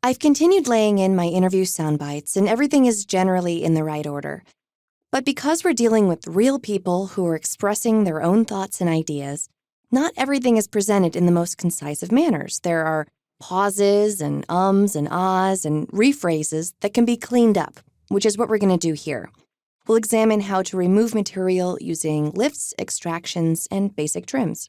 I've continued laying in my interview sound bites, and everything is generally in the right order. But because we're dealing with real people who are expressing their own thoughts and ideas, not everything is presented in the most concise of manners. There are pauses and ums and ahs and rephrases that can be cleaned up, which is what we're going to do here. We'll examine how to remove material using lifts, extractions, and basic trims.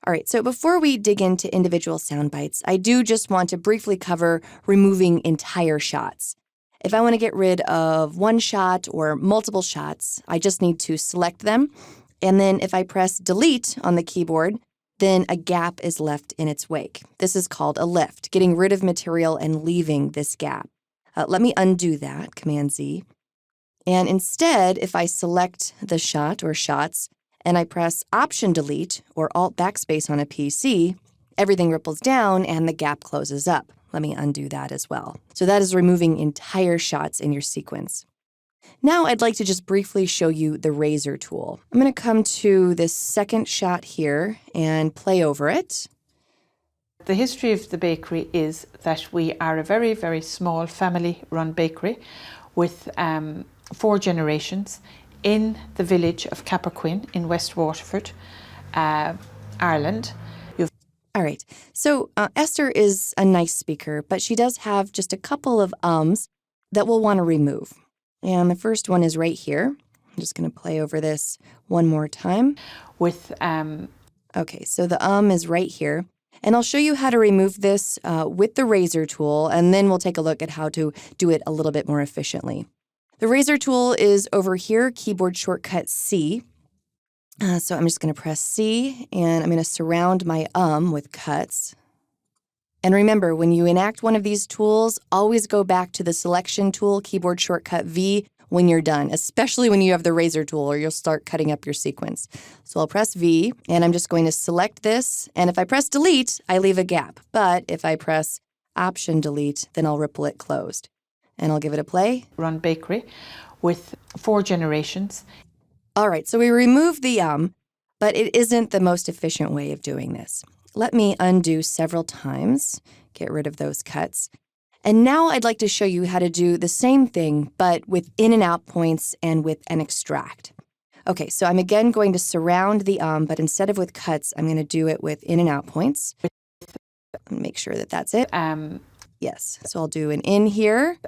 All right, so before we dig into individual sound bites, I do just want to briefly cover removing entire shots. If I want to get rid of one shot or multiple shots, I just need to select them. And then if I press delete on the keyboard, then a gap is left in its wake. This is called a lift, getting rid of material and leaving this gap. Let me undo that, Command Z. And instead, if I select the shot or shots and I press Option Delete or Alt Backspace on a PC, everything ripples down and the gap closes up. Let me undo that as well. So that is removing entire shots in your sequence. Now I'd like to just briefly show you the razor tool. I'm going to come to this second shot here and play over it. The history of the bakery is that we are a very, very small family-run bakery with 4 generations in the village of Capperquin in West Waterford, Ireland. All right, so Esther is a nice speaker, but she does have just a couple of ums that we'll want to remove. And the first one is right here. I'm just going to play over this one more time. Okay, so the is right here. And I'll show you how to remove this with the razor tool, and then we'll take a look at how to do it a little bit more efficiently. The razor tool is over here, keyboard shortcut C. So I'm just going to press C, and I'm going to surround my with cuts. And remember, when you enact one of these tools, always go back to the selection tool, keyboard shortcut V, when you're done, especially when you have the razor tool or you'll start cutting up your sequence. So I'll press V, and I'm just going to select this. And if I press delete, I leave a gap. But if I press Option Delete, then I'll ripple it closed. And I'll give it a play. Run bakery with 4 generations. All right, so we removed the but it isn't the most efficient way of doing this. Let me undo several times, get rid of those cuts. And now I'd like to show you how to do the same thing, but with in and out points and with an extract. Okay, so I'm again going to surround the but instead of with cuts, I'm going to do it with in and out points. Make sure that that's it. Yes, so I'll do an in here.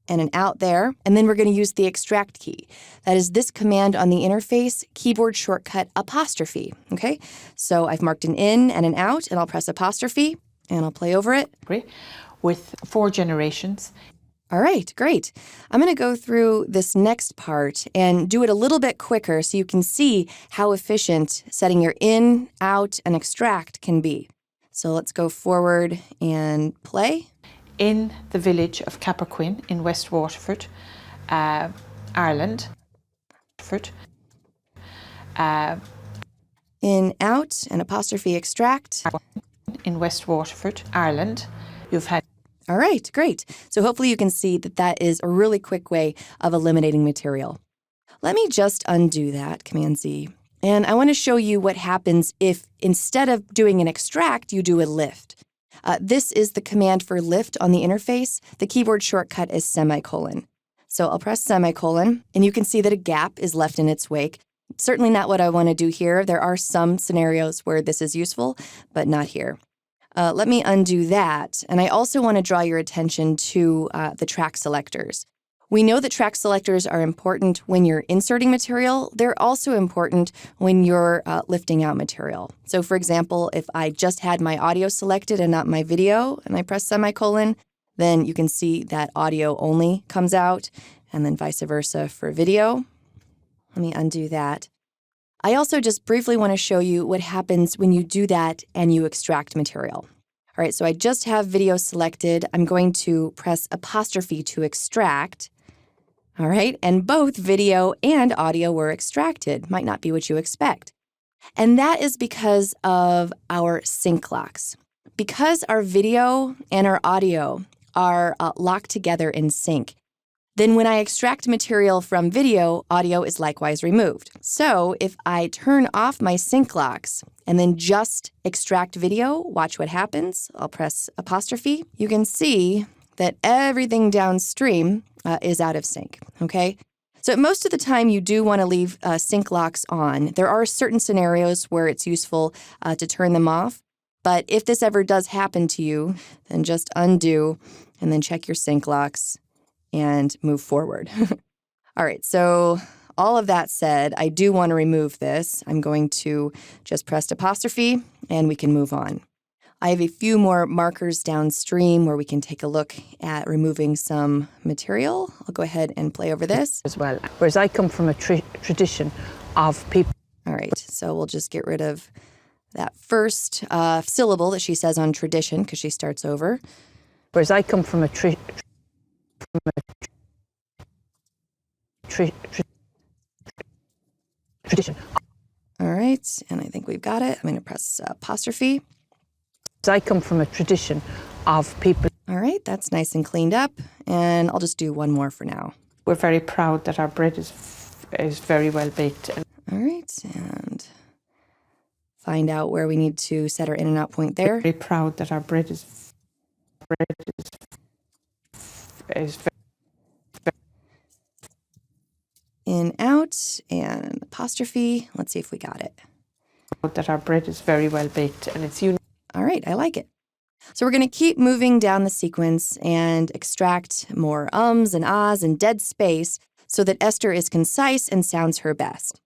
And an out there, and then we're going to use the extract key. That is this command on the interface, keyboard shortcut apostrophe, okay? So I've marked an in and an out, and I'll press apostrophe, and I'll play over it. Great. With 4 generations. All right, great. I'm going to go through this next part and do it a little bit quicker so you can see how efficient setting your in, out, and extract can be. So let's go forward and play. In the village of Capperquin in West Waterford, Ireland. In, out, and apostrophe extract. In West Waterford, Ireland. You've had. All right, great. So hopefully you can see that that is a really quick way of eliminating material. Let me just undo that, Command Z. And I want to show you what happens if instead of doing an extract, you do a lift. This is the command for lift on the interface. The keyboard shortcut is semicolon. So I'll press semicolon, and you can see that a gap is left in its wake. Certainly not what I want to do here. There are some scenarios where this is useful, but not here. Let me undo that. And I also want to draw your attention to the track selectors. We know that track selectors are important when you're inserting material. They're also important when you're lifting out material. So for example, if I just had my audio selected and not my video, and I press semicolon, then you can see that audio only comes out, and then vice versa for video. Let me undo that. I also just briefly want to show you what happens when you do that and you extract material. All right, so I just have video selected. I'm going to press apostrophe to extract. All right, and both video and audio were extracted. Might not be what you expect. And that is because of our sync locks. Because our video and our audio are locked together in sync, Then when I extract material from video, audio is likewise removed. So if I turn off my sync locks and then just extract video, watch what happens. I'll press apostrophe. You can see that everything downstream is out of sync, okay? So most of the time you do want to leave sync locks on. There are certain scenarios where it's useful to turn them off. But if this ever does happen to you, then just undo and then check your sync locks and move forward. All right, so all of that said, I do want to remove this. I'm going to just press apostrophe and we can move on. I have a few more markers downstream where we can take a look at removing some material. I'll go ahead and play over this. As well, whereas I come from a tradition of people. All right, so we'll just get rid of that first syllable that she says on tradition because she starts over. Whereas I come from a tradition. All right, and I think we've got it. I'm going to press apostrophe. I come from a tradition of people. All right, that's nice and cleaned up, and I'll just do one more for now. We're very proud that our bread is very well baked. All right, and find out where we need to set our in and out point there. Very proud that our bread is In, out, and apostrophe. Let's see if we got it. that our bread is very well baked and it's unique. All right, I like it. So we're going to keep moving down the sequence and extract more ums and ahs and dead space so that Esther is concise and sounds her best.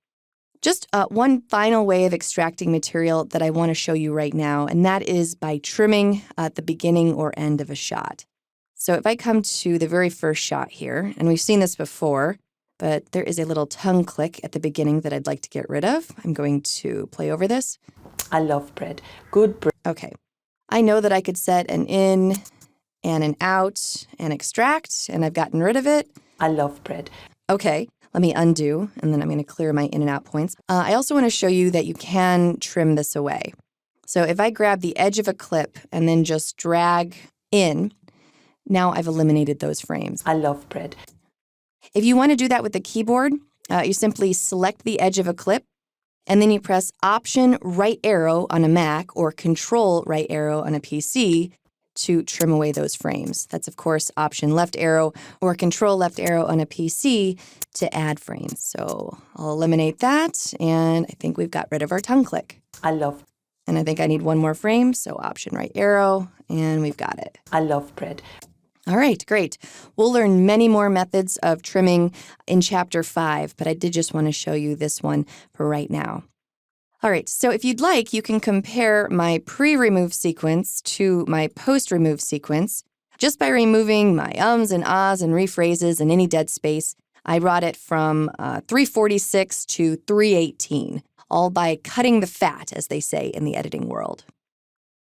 Just one final way of extracting material that I want to show you right now, and that is by trimming at the beginning or end of a shot. So if I come to the very first shot here, and we've seen this before, but there is a little tongue click at the beginning that I'd like to get rid of. I'm going to play over this. I love bread. Good bread. Okay. I know that I could set an in and an out and extract, and I've gotten rid of it. I love bread. Okay, let me undo, and then I'm going to clear my in and out points. I also want to show you that you can trim this away. So if I grab the edge of a clip and then just drag in, now I've eliminated those frames. I love bread. If you want to do that with the keyboard, you simply select the edge of a clip, and then you press Option right arrow on a Mac or Control right arrow on a PC to trim away those frames. That's, of course, Option left arrow or Control left arrow on a PC to add frames. So I'll eliminate that, and I think we've got rid of our tongue click. I love. And I think I need one more frame, so Option right arrow, and we've got it. I love bread. All right, great. We'll learn many more methods of trimming in Chapter 5, but I did just want to show you this one for right now. All right, so if you'd like, you can compare my pre-remove sequence to my post-remove sequence just by removing my ums and ahs and rephrases and any dead space. I brought it from 346 to 318, all by cutting the fat, as they say in the editing world.